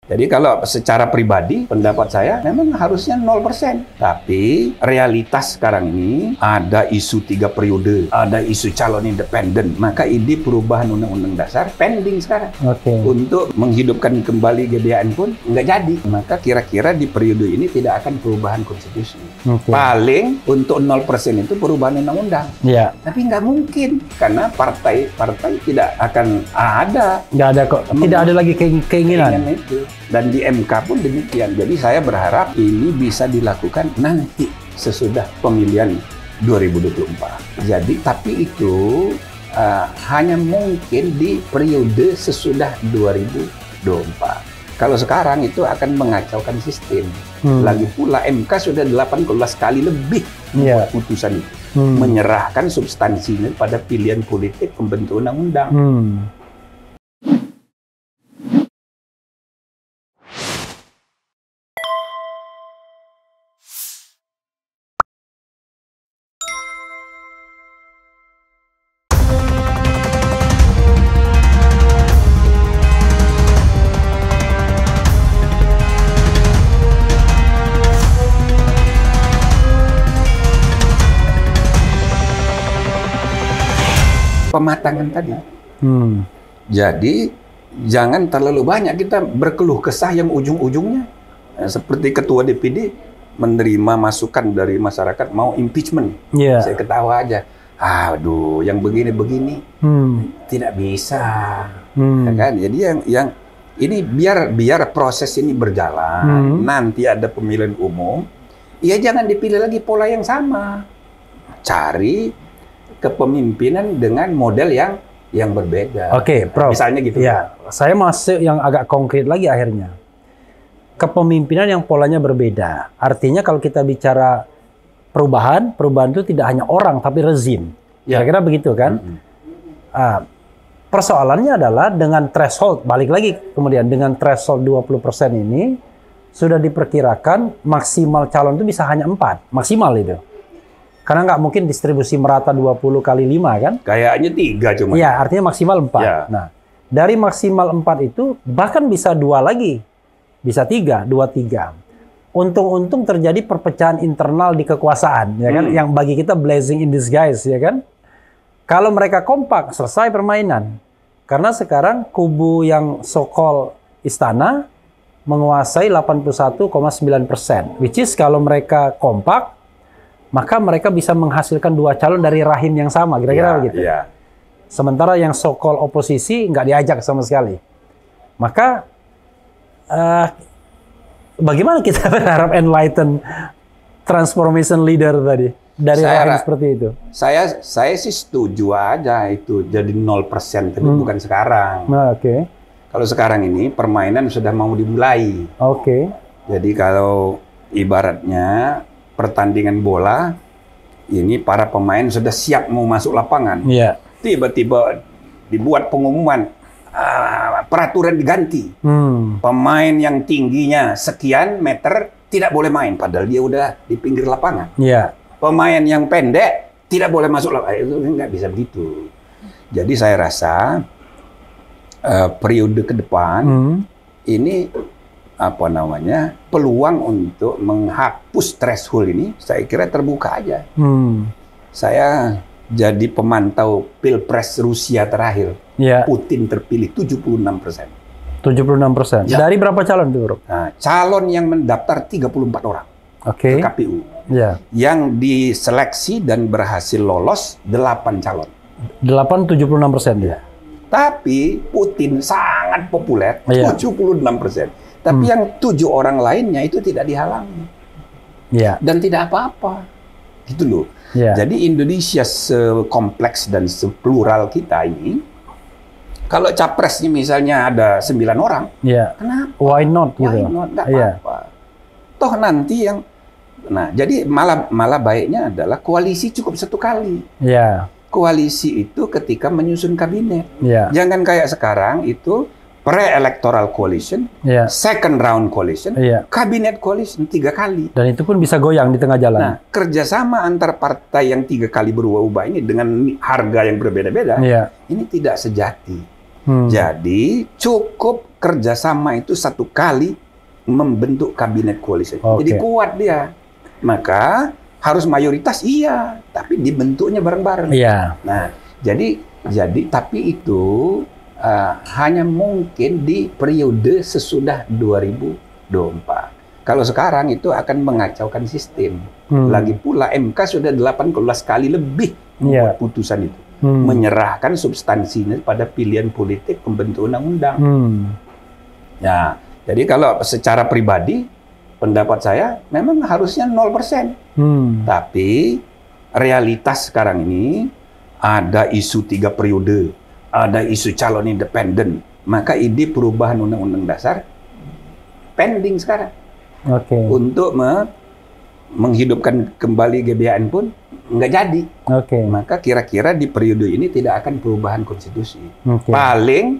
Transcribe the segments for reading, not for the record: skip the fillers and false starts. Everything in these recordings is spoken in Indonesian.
Jadi kalau secara pribadi, pendapat saya memang harusnya 0%. Tapi realitas sekarang ini ada isu 3 periode, ada isu calon independen. Maka ide perubahan Undang-Undang Dasar pending sekarang. Untuk menghidupkan kembali GBHN pun nggak jadi. Maka kira-kira di periode ini tidak akan perubahan konstitusi. Paling untuk 0% itu perubahan undang-undang. Tapi nggak mungkin. Karena partai-partai tidak akan ada. Nggak ada kok. Tidak ada lagi keinginan itu. Dan di MK pun demikian. Jadi saya berharap ini bisa dilakukan nanti sesudah pemilihan 2024. Jadi tapi itu hanya mungkin di periode sesudah 2024. Kalau sekarang itu akan mengacaukan sistem. Lagi pula MK sudah 18 kali lebih membuat putusan itu. Menyerahkan substansinya pada pilihan politik pembentuk undang-undang. Pematangan tadi. Jadi jangan terlalu banyak kita berkeluh kesah yang ujung-ujungnya seperti ketua DPD menerima masukan dari masyarakat mau impeachment. Saya ketawa aja. Aduh, yang begini-begini tidak bisa. Ya kan? Jadi yang ini biar proses ini berjalan. Nanti ada pemilihan umum. Ya jangan dipilih lagi pola yang sama. Cari kepemimpinan dengan model yang berbeda. Prof. Misalnya gitu. Saya masuk yang agak konkret lagi akhirnya. Kepemimpinan yang polanya berbeda. Artinya kalau kita bicara perubahan itu tidak hanya orang tapi rezim. Kira-kira begitu kan? Persoalannya adalah dengan threshold, balik lagi kemudian dengan threshold 20% ini sudah diperkirakan maksimal calon itu bisa hanya 4. Maksimal itu. Karena nggak mungkin distribusi merata 20 kali 5 kan? Kayaknya 3 cuma. Iya, artinya maksimal 4. Nah, dari maksimal 4 itu bahkan bisa 2 lagi. Bisa 3, 2-3. Untung-untung terjadi perpecahan internal di kekuasaan, ya kan? Yang bagi kita blessing in disguise, ya kan? Kalau mereka kompak, selesai permainan. Karena sekarang kubu yang so-called istana menguasai 81,9%. Which is kalau mereka kompak, maka mereka bisa menghasilkan 2 calon dari rahim yang sama, kira-kira begitu. Sementara yang so-called oposisi nggak diajak sama sekali. Maka bagaimana kita berharap enlighten transformation leader tadi dari rahim seperti itu? Saya sih setuju aja itu jadi 0%, tapi bukan sekarang. Kalau sekarang ini permainan sudah mau dimulai. Jadi kalau ibaratnya pertandingan bola, ini para pemain sudah siap mau masuk lapangan. Tiba-tiba dibuat pengumuman, peraturan diganti. Pemain yang tingginya sekian meter tidak boleh main, padahal dia udah di pinggir lapangan. Pemain yang pendek tidak boleh masuk lapangan. Itu nggak bisa begitu. Jadi saya rasa periode ke depan ini peluang untuk menghapus threshold ini saya kira terbuka aja. Saya jadi pemantau Pilpres Rusia terakhir. Putin terpilih 76%. 76%. Dari berapa calon itu, Bro? Nah, calon yang mendaftar 34 orang ke KPU. Yang diseleksi dan berhasil lolos 8 calon. 76% dia. Tapi Putin sangat populer, 76%. Tapi yang 7 orang lainnya itu tidak dihalangi. Dan tidak apa-apa. Gitu loh. Jadi Indonesia sekompleks dan seplural kita ini, kalau capresnya misalnya ada 9 orang, kenapa? Why not? Why not? Nggak apa-apa. Toh nanti yang... Nah, jadi malah baiknya adalah koalisi cukup 1 kali. Koalisi itu ketika menyusun kabinet. Jangan kayak sekarang itu pre-electoral coalition, second round coalition, kabinet coalition 3 kali. Dan itu pun bisa goyang di tengah jalan. Nah, kerjasama antar partai yang 3 kali berubah-ubah ini dengan harga yang berbeda-beda, ini tidak sejati. Jadi cukup kerjasama itu satu kali membentuk kabinet koalisi. Jadi kuat dia. Maka harus mayoritas iya, tapi dibentuknya bareng-bareng. Iya. Nah, jadi tapi itu hanya mungkin di periode sesudah 2024. Kalau sekarang itu akan mengacaukan sistem. Lagi pula MK sudah 18 kali lebih membuat putusan itu. Menyerahkan substansinya pada pilihan politik pembentuk undang-undang. Ya, jadi kalau secara pribadi, pendapat saya memang harusnya 0%. Tapi realitas sekarang ini ada isu 3 periode, ada isu calon independen, maka ide perubahan undang-undang dasar pending sekarang. Untuk menghidupkan kembali GBHN pun nggak jadi. Maka kira-kira di periode ini tidak akan perubahan konstitusi. Paling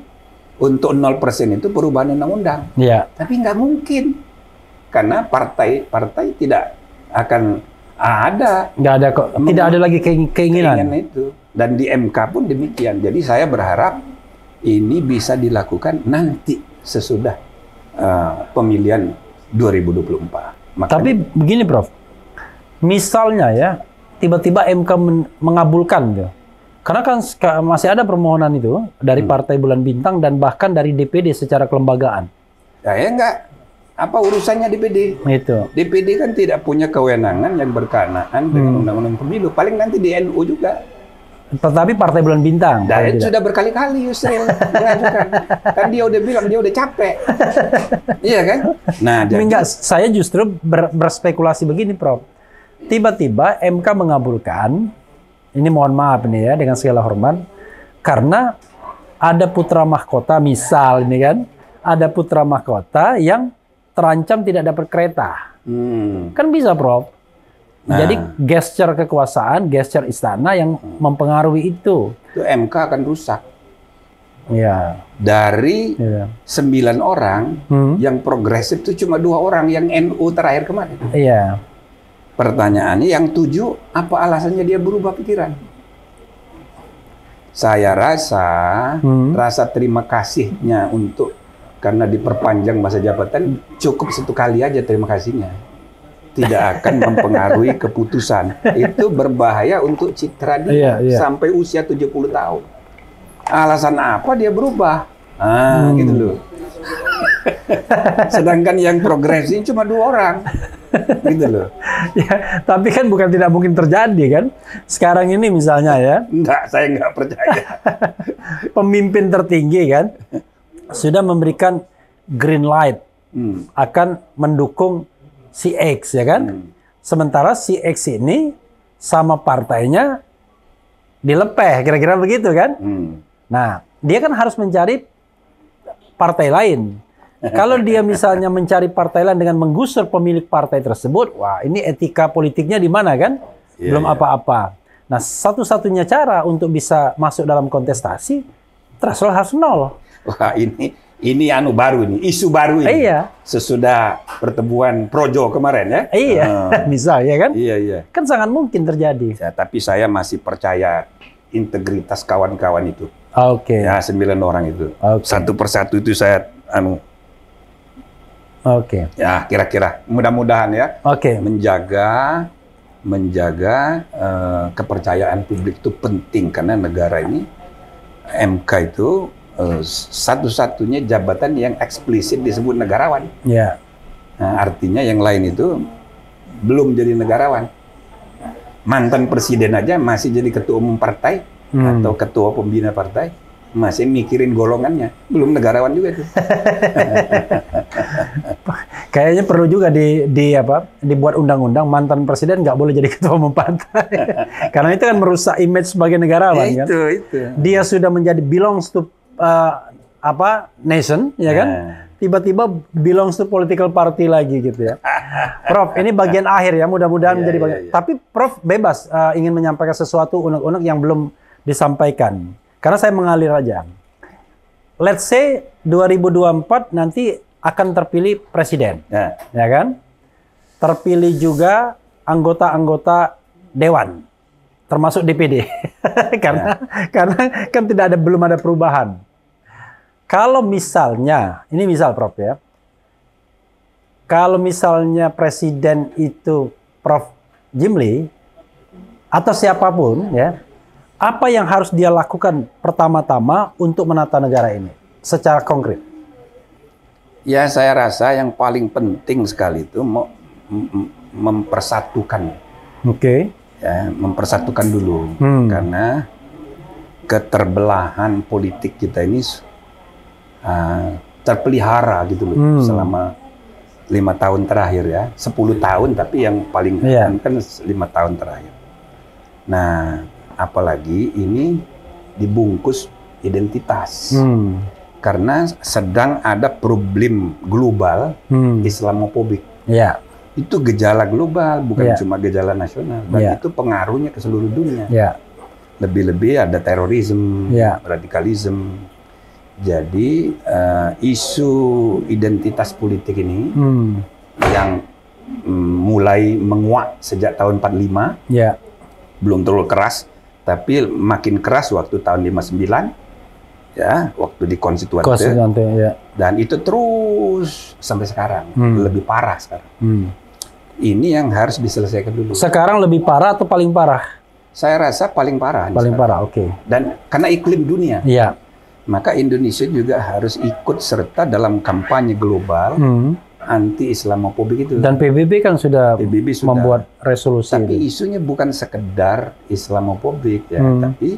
untuk 0% itu perubahan undang-undang. Tapi nggak mungkin. Karena partai-partai tidak akan ada. Tidak ada lagi keinginan itu. Dan di MK pun demikian. Jadi saya berharap ini bisa dilakukan nanti sesudah pemilihan 2024. Makanya, tapi begini Prof, misalnya ya, tiba-tiba MK mengabulkan tuh. Karena kan masih ada permohonan itu dari Partai Bulan Bintang dan bahkan dari DPD secara kelembagaan. Ya enggak. Apa urusannya DPD? Itu. DPD kan tidak punya kewenangan yang berkenaan dengan undang-undang pemilu. Paling nanti di NU juga. Tetapi Partai Bulan Bintang. Dan sudah berkali-kali Yusril mengajukan. Kan dia udah bilang dia udah capek. Iya kan? Nah, enggak, saya justru berspekulasi begini, Prof. Tiba-tiba MK mengabulkan, ini mohon maaf nih ya dengan segala hormat, karena ada putra mahkota misal ini kan, ada putra mahkota yang terancam tidak dapat kereta. Kan bisa, Prof. Nah, jadi gesture kekuasaan, gesture istana yang mempengaruhi itu. Itu MK akan rusak. Ya. Dari 9 orang, yang progresif itu cuma 2 orang, yang NU terakhir kemarin. Iya. Pertanyaannya yang 7, apa alasannya dia berubah pikiran? Saya rasa terima kasihnya karena diperpanjang masa jabatan, cukup 1 kali aja terima kasihnya. Tidak akan mempengaruhi keputusan. Itu berbahaya untuk citra dia sampai usia 70 tahun. Alasan apa dia berubah? Gitu loh. Sedangkan yang progresif cuma 2 orang. Gitu loh. Ya, tapi kan bukan tidak mungkin terjadi kan? Sekarang ini misalnya ya. Enggak, saya nggak percaya. Pemimpin tertinggi kan sudah memberikan green light akan mendukung si X ya kan? Sementara si X ini sama partainya dilepeh, kira-kira begitu kan? Nah, dia kan harus mencari partai lain. Kalau dia misalnya mencari partai lain dengan menggusur pemilik partai tersebut, wah ini etika politiknya di mana kan? Belum apa-apa. Nah, satu-satunya cara untuk bisa masuk dalam kontestasi, threshold harus 0. Wah, ini baru ini, isu baru ini. Iya. Sesudah pertemuan Projo kemarin ya. Iya, misal ya kan? Iya. Kan sangat mungkin terjadi. Ya, tapi saya masih percaya integritas kawan-kawan itu. Ya, 9 orang itu. Satu persatu itu saya ya kira-kira mudah-mudahan ya. Menjaga kepercayaan publik itu penting karena negara ini MK itu satu-satunya jabatan yang eksplisit disebut negarawan. Ya. Nah, artinya yang lain itu belum jadi negarawan. Mantan presiden aja masih jadi ketua umum partai atau ketua pembina partai, masih mikirin golongannya, belum negarawan juga tuh. Kayaknya perlu juga dibuat undang-undang mantan presiden nggak boleh jadi ketua umum partai. Karena itu kan merusak image sebagai negarawan kan. Itu. Dia sudah menjadi belongs to nation, ya kan? Tiba-tiba belongs to political party lagi gitu ya. Prof, ini bagian akhir ya, mudah-mudahan menjadi bagian. Tapi Prof bebas ingin menyampaikan sesuatu unek-unek yang belum disampaikan. Karena saya mengalir aja. Let's say 2024 nanti akan terpilih presiden, ya kan? Terpilih juga anggota-anggota dewan, termasuk DPD, karena kan belum ada perubahan. Kalau misalnya, ini misal Prof ya, kalau misalnya presiden itu Prof Jimli atau siapapun ya, apa yang harus dia lakukan pertama-tama untuk menata negara ini secara konkret? Ya, saya rasa yang paling penting sekali itu mempersatukan. Oke. Ya, mempersatukan dulu, karena keterbelahan politik kita ini terpelihara gitu loh selama 5 tahun terakhir ya, 10 tahun tapi yang paling kan 5 tahun terakhir. Nah, apalagi ini dibungkus identitas, karena sedang ada problem global Islamofobik. Ya. Itu gejala global, bukan cuma gejala nasional, dan itu pengaruhnya ke seluruh dunia. Lebih-lebih ada terorisme, radikalisme. Jadi isu identitas politik ini yang mulai menguat sejak tahun 45, belum terlalu keras, tapi makin keras waktu tahun 59, ya, waktu di Konstituante, dan itu terus sampai sekarang, lebih parah sekarang. Ini yang harus diselesaikan dulu. Sekarang lebih parah atau paling parah? Saya rasa paling parah. Paling parah, oke. Dan karena iklim dunia. Iya. Maka Indonesia juga harus ikut serta dalam kampanye global anti Islamofobik itu. Dan PBB kan sudah membuat resolusi. Tapi isunya bukan sekedar Islamofobik ya, tapi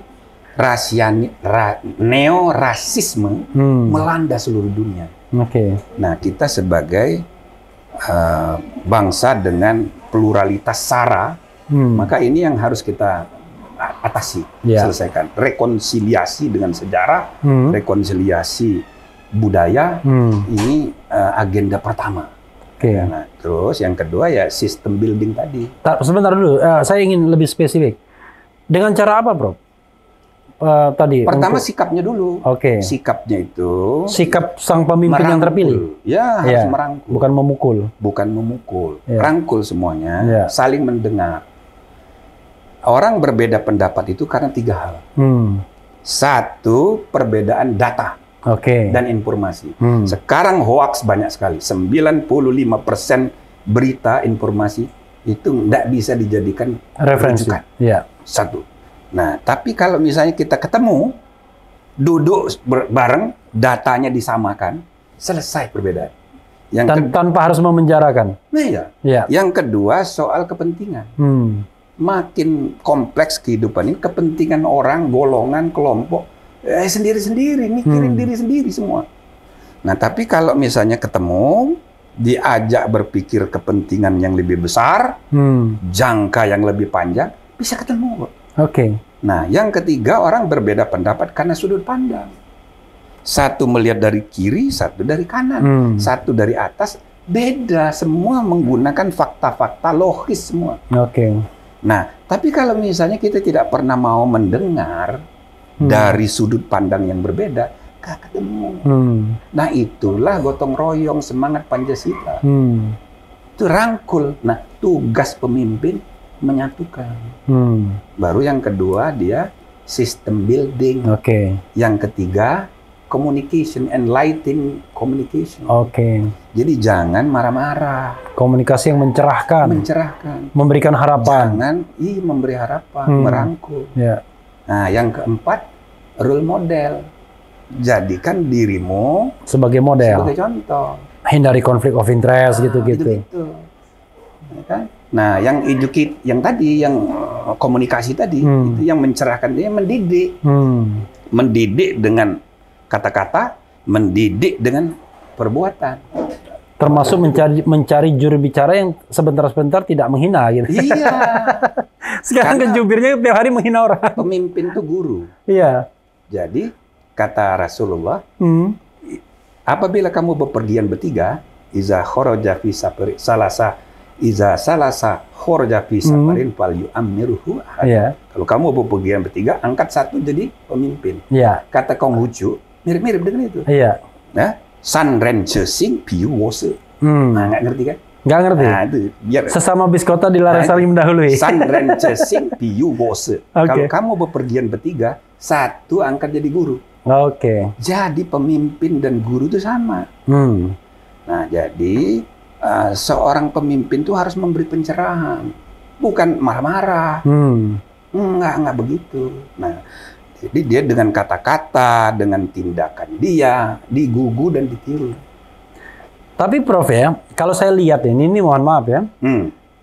neo-rasisme melanda seluruh dunia. Oke. Nah, kita sebagai bangsa dengan pluralitas sara, maka ini yang harus kita atasi, selesaikan. Rekonsiliasi dengan sejarah, rekonsiliasi budaya, ini agenda pertama. Nah, terus yang kedua ya sistem building tadi. Sebentar dulu, saya ingin lebih spesifik. Dengan cara apa, Bro? Tadi. Pertama sikapnya dulu. Sikapnya itu. Sikap sang pemimpin yang terpilih. Ya, harus merangkul. Bukan memukul. Bukan memukul. Rangkul semuanya, saling mendengar. Orang berbeda pendapat itu karena 3 hal. Satu, perbedaan data dan informasi. Sekarang hoax banyak sekali. 95% berita informasi itu tidak bisa dijadikan referensi. Satu. Nah, tapi kalau misalnya kita ketemu, duduk bareng, datanya disamakan, selesai perbedaan. Tanpa harus memenjarakan. Iya. Yang kedua, soal kepentingan. Makin kompleks kehidupan ini, kepentingan orang, golongan, kelompok, sendiri-sendiri, mikirin diri sendiri semua. Nah, tapi kalau misalnya ketemu, diajak berpikir kepentingan yang lebih besar, jangka yang lebih panjang, bisa ketemu. Nah, yang ketiga, orang berbeda pendapat karena sudut pandang. Satu melihat dari kiri, satu dari kanan, satu dari atas, beda. Semua menggunakan fakta-fakta logis semua. Nah, tapi kalau misalnya kita tidak pernah mau mendengar dari sudut pandang yang berbeda, gak ketemu. Nah, itulah gotong royong semangat Pancasila. Itu rangkul. Nah, tugas pemimpin menyatukan. Baru yang kedua dia sistem building. Yang ketiga communication, enlightening communication. Jadi jangan marah-marah. Komunikasi yang mencerahkan. Memberikan harapan. Jangan memberi harapan, merangkul. Nah, yang keempat, role model. Jadikan dirimu sebagai model. Sebagai contoh. Hindari konflik of interest gitu-gitu. Ya kan? Nah, yang educate, yang tadi, yang komunikasi tadi, itu yang mencerahkan, dia mendidik. Mendidik dengan kata-kata, mendidik dengan perbuatan. Termasuk mencari juru bicara yang sebentar-sebentar tidak menghina gitu. Iya. Sekarang kan jubirnya tiap hari menghina orang. Pemimpin itu guru. Iya. Jadi kata Rasulullah, apabila kamu bepergian bertiga, iza kharaja fi salasa kharaja fi safarin fal yu'ammiruhu. Kalau kamu bepergian bertiga, angkat satu jadi pemimpin. Kata Konghucu, mirip-mirip dengan itu. Nah, San Ren Chesing Piu Wose. Nah, nggak ngerti kan? Nggak ngerti. Nah, itu biar sesama biskota dilarang saling mendahului. San Ren Chesing Piu Wose. Kalau kamu bepergian bertiga, satu angkat jadi guru. Oke. Jadi pemimpin dan guru itu sama. Nah, jadi seorang pemimpin itu harus memberi pencerahan, bukan marah-marah. Enggak begitu. Nah, jadi dia dengan kata-kata, dengan tindakan dia digugu dan ditiru. Tapi Prof ya, kalau saya lihat ini mohon maaf ya,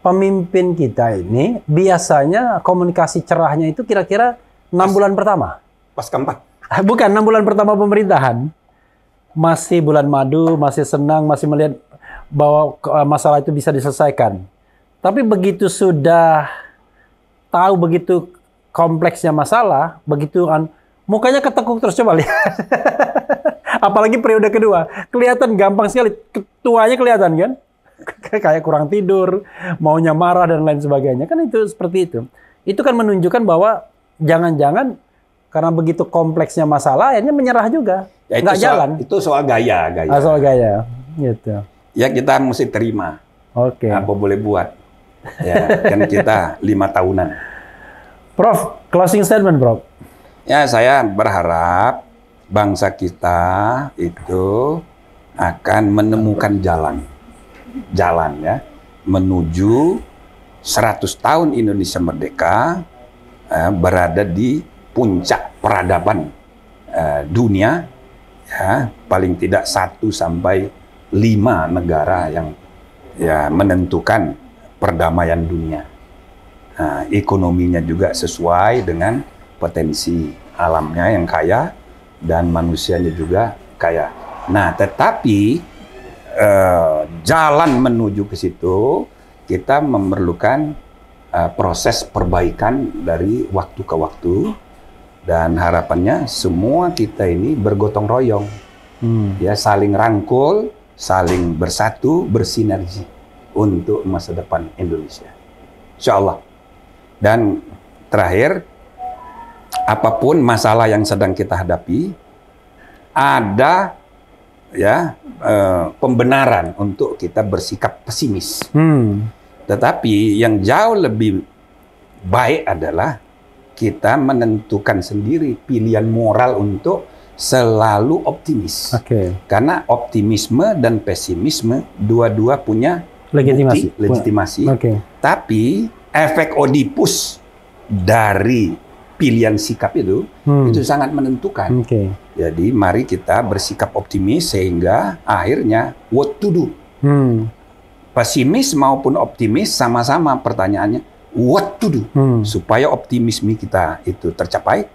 pemimpin kita ini biasanya komunikasi cerahnya itu kira-kira 6 bulan pertama. Pas keempat. Bukan 6 bulan pertama pemerintahan. Masih bulan madu, masih senang, masih melihat bahwa masalah itu bisa diselesaikan. Tapi begitu sudah tahu begitu kompleksnya masalah, begitu mukanya ketekuk terus, coba lihat. Apalagi periode kedua, kelihatan gampang sekali, ketuanya kelihatan kan? Kayak kurang tidur, maunya marah dan lain sebagainya. Kan itu seperti itu. Itu kan menunjukkan bahwa jangan-jangan karena begitu kompleksnya masalah, akhirnya menyerah juga. Ya, nggak jalan. Itu soal gaya. Soal gaya, gitu. Ya kita mesti terima. Oke. Apa boleh buat? Ya, kan kita 5 tahunan. Prof, closing statement, Prof. Ya, saya berharap bangsa kita itu akan menemukan jalan ya, menuju 100 tahun Indonesia merdeka, berada di puncak peradaban dunia, ya, paling tidak 1 sampai 5 negara yang ya menentukan perdamaian dunia. Nah, ekonominya juga sesuai dengan potensi alamnya yang kaya dan manusianya juga kaya. Nah, tetapi jalan menuju ke situ kita memerlukan proses perbaikan dari waktu ke waktu, dan harapannya semua kita ini bergotong royong, ya, saling rangkul, saling bersatu, bersinergi untuk masa depan Indonesia, insya Allah. Dan terakhir, apapun masalah yang sedang kita hadapi, ada ya pembenaran untuk kita bersikap pesimis. Tetapi yang jauh lebih baik adalah kita menentukan sendiri pilihan moral untuk selalu optimis. Karena optimisme dan pesimisme dua-dua punya legitimasi. Tapi efek Oedipus dari pilihan sikap itu sangat menentukan. Jadi mari kita bersikap optimis sehingga akhirnya what to do. Pesimis maupun optimis sama-sama pertanyaannya what to do supaya optimisme kita itu tercapai.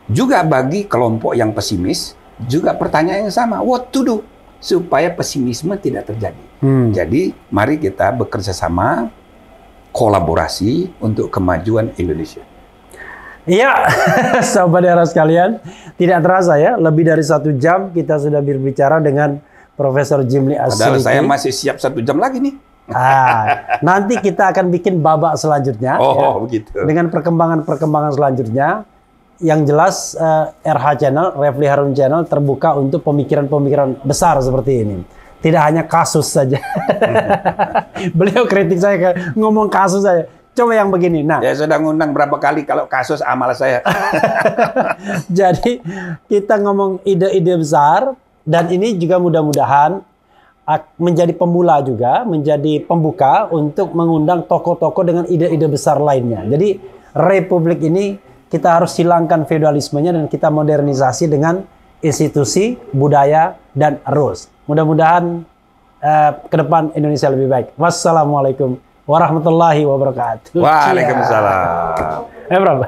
Juga bagi kelompok yang pesimis juga pertanyaan yang sama, what to do supaya pesimisme tidak terjadi. Jadi mari kita bekerja sama, kolaborasi untuk kemajuan Indonesia. Iya, sahabat Era sekalian, tidak terasa ya, lebih dari 1 jam kita sudah berbicara dengan Profesor Jimli As-Sidiki. Padahal saya masih siap 1 jam lagi nih. Nanti kita akan bikin babak selanjutnya. Begitu. Dengan perkembangan selanjutnya. Yang jelas RH Channel, Refli Harun Channel terbuka untuk pemikiran-pemikiran besar seperti ini. Tidak hanya kasus saja. Beliau kritik saya ngomong kasus saja. Coba yang begini. Nah, ya sudah ngundang berapa kali kalau kasus amal saya. Jadi kita ngomong ide-ide besar, dan ini juga mudah-mudahan menjadi pemula juga, menjadi pembuka untuk mengundang tokoh-tokoh dengan ide-ide besar lainnya. Jadi Republik ini kita harus hilangkan feodalismenya dan kita modernisasi dengan institusi, budaya, dan rules. Mudah-mudahan ke depan Indonesia lebih baik. Wassalamualaikum warahmatullahi wabarakatuh. Waalaikumsalam. Berapa?